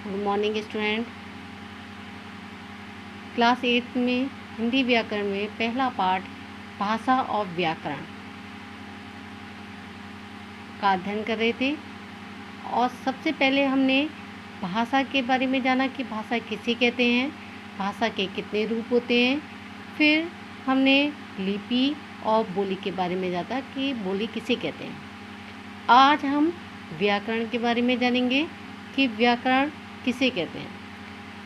Good morning student. Class 8 में हिंदी व्याकरण में पहला पाठ भाषा और व्याकरण का अध्ययन कर रहे थे। और सबसे पहले हमने भाषा के बारे में जाना कि भाषा किसे कहते हैं, भाषा के कितने रूप होते हैं। फिर हमने लिपि और बोली के बारे में जाना कि बोली किसे कहते हैं। आज हम व्याकरण के बारे में जानेंगे कि व्याकरण किसे कहते हैं।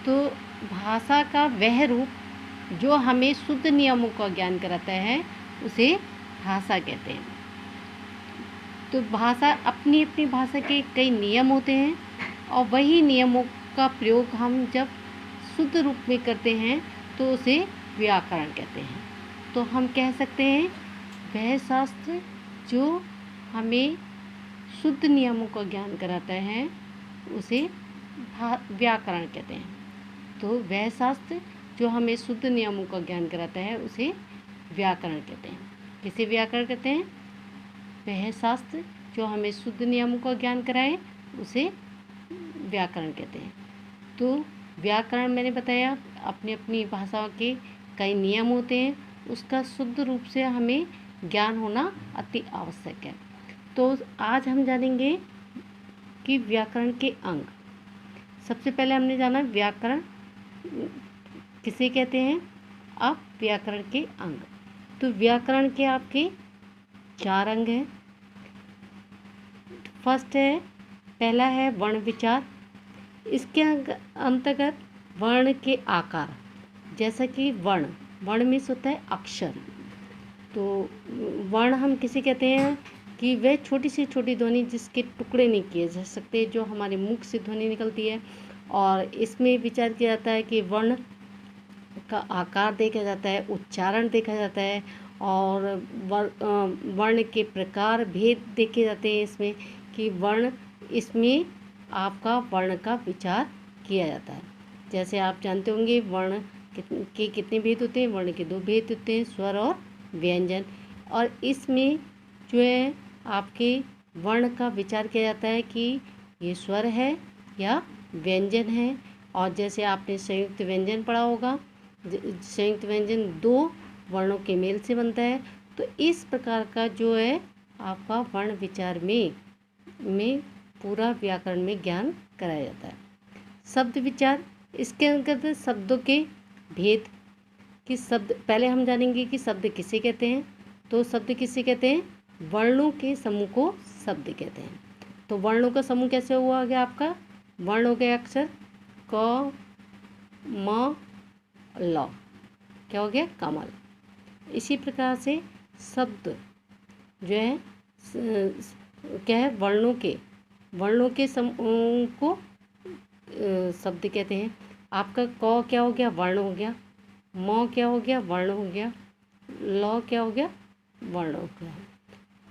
तो भाषा का वह रूप जो हमें शुद्ध नियमों का ज्ञान कराता है उसे भाषा कहते हैं। तो भाषा अपनी अपनी भाषा के कई नियम होते हैं और वही नियमों का प्रयोग हम जब शुद्ध रूप में करते हैं तो उसे व्याकरण कहते हैं। तो हम कह सकते हैं वह शास्त्र जो हमें शुद्ध नियमों का ज्ञान कराता है उसे व्याकरण कहते हैं। तो वह शास्त्र जो हमें शुद्ध नियमों का ज्ञान कराता है उसे व्याकरण कहते हैं। किसे व्याकरण कहते हैं? वह शास्त्र जो हमें शुद्ध नियमों का ज्ञान कराए उसे व्याकरण कहते हैं। तो व्याकरण मैंने बताया अपनी अपनी भाषा के कई नियम होते हैं, उसका शुद्ध रूप से हमें ज्ञान होना अति आवश्यक है। तो आज हम जानेंगे कि व्याकरण के अंग। सबसे पहले हमने जाना व्याकरण किसे कहते हैं। अब व्याकरण के अंग। तो व्याकरण के आपके 4 अंग हैं। फर्स्ट है, पहला है वर्ण विचार। इसके अंतर्गत वर्ण के आकार, जैसा कि वर्ण में होता है अक्षर। तो वर्ण हम किसे कहते हैं कि वह छोटी से छोटी ध्वनि जिसके टुकड़े नहीं किए जा सकते, जो हमारे मुख से ध्वनि निकलती है। और इसमें विचार किया जाता है कि वर्ण का आकार देखा जाता है, उच्चारण देखा जाता है और वर्ण के प्रकार भेद देखे जाते हैं इसमें कि वर्ण, इसमें आपका वर्ण का विचार किया जाता है। जैसे आप जानते होंगे वर्ण के कितने भेद होते हैं। वर्ण के 2 भेद होते हैं, स्वर और व्यंजन। और इसमें जो है आपके वर्ण का विचार किया जाता है कि ये स्वर है या व्यंजन है। और जैसे आपने संयुक्त व्यंजन पढ़ा होगा, संयुक्त व्यंजन 2 वर्णों के मेल से बनता है। तो इस प्रकार का जो है आपका वर्ण विचार में पूरा व्याकरण में ज्ञान कराया जाता है। शब्द विचार, इसके अंतर्गत शब्दों के भेद कि शब्द, पहले हम जानेंगे कि शब्द किसे कहते हैं। तो शब्द किसे कहते हैं? वर्णों के समूह को शब्द कहते हैं। तो वर्णों का समूह कैसे हुआ गया आपका? वर्ण हो गया अक्षर क, म, ल, क्या हो गया? कमल। इसी प्रकार से शब्द जो है क्या है? वर्णों के समूह को शब्द कहते हैं। आपका क क्या हो गया? वर्ण हो गया। म क्या हो गया? वर्ण हो गया। ल क्या हो गया? वर्ण हो गया।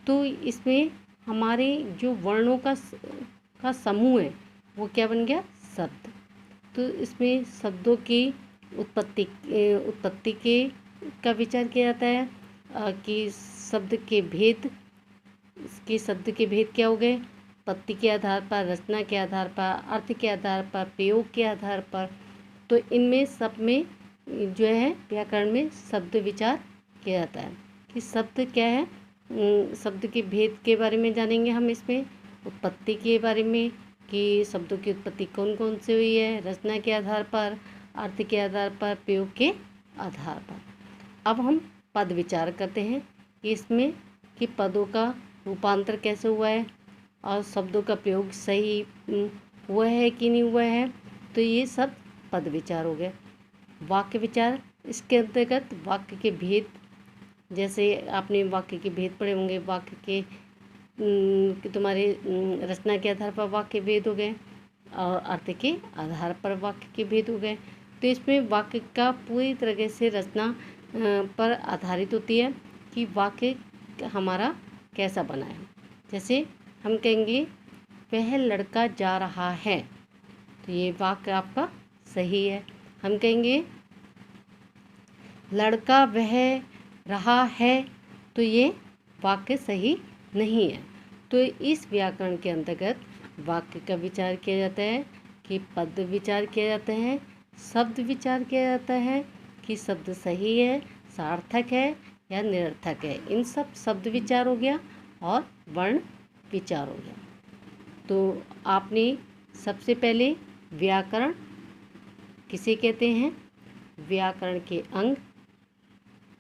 तो इसमें हमारे जो वर्णों का समूह है वो क्या बन गया? शब्द। तो इसमें शब्दों की उत्पत्ति के का विचार किया जाता है कि शब्द के भेद, शब्द के भेद क्या हो गए? उत्पत्ति के आधार पर, रचना के आधार पर, अर्थ के आधार पर, प्रयोग के आधार पर। तो इनमें सब में जो है व्याकरण में शब्द विचार किया जाता है कि शब्द क्या है। शब्द के भेद के बारे में जानेंगे हम इसमें, उत्पत्ति के बारे में कि शब्दों की उत्पत्ति कौन कौन से हुई है, रचना के आधार पर, अर्थ के आधार पर, प्रयोग के आधार पर। अब हम पद विचार करते हैं कि इसमें कि पदों का रूपांतर कैसे हुआ है और शब्दों का प्रयोग सही हुआ है कि नहीं हुआ है। तो ये सब पद विचार हो गए। वाक्य विचार, इसके अंतर्गत वाक्य के भेद, जैसे आपने वाक्य के भेद पढ़े होंगे। वाक्य के तुम्हारे रचना के आधार पर वाक्य भेद हो गए और अर्थ के आधार पर वाक्य के भेद हो गए। तो इसमें वाक्य का पूरी तरह से रचना पर आधारित होती है कि वाक्य हमारा कैसा बना है। जैसे हम कहेंगे वह लड़का जा रहा है, तो ये वाक्य आपका सही है। हम कहेंगे लड़का वह रहा है, तो ये वाक्य सही नहीं है। तो इस व्याकरण के अंतर्गत वाक्य का विचार किया जाता है कि पद विचार किया जाता है, शब्द विचार किया जाता है कि शब्द सही है, सार्थक है या निरर्थक है। इन सब शब्द विचार हो गया और वर्ण विचार हो गया। तो आपने सबसे पहले व्याकरण किसे कहते हैं, व्याकरण के अंग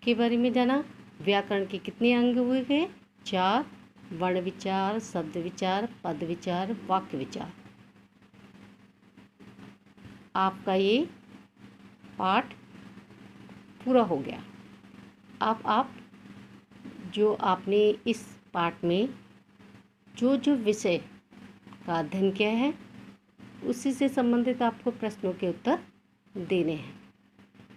के बारे में जाना। व्याकरण के कितने अंग हुए गए, 4। वर्ण विचार, शब्द विचार, पद विचार, वाक्य विचार। आपका ये पाठ पूरा हो गया। अब आप जो आपने इस पाठ में जो जो विषय का अध्ययन किया है उसी से संबंधित आपको प्रश्नों के उत्तर देने हैं।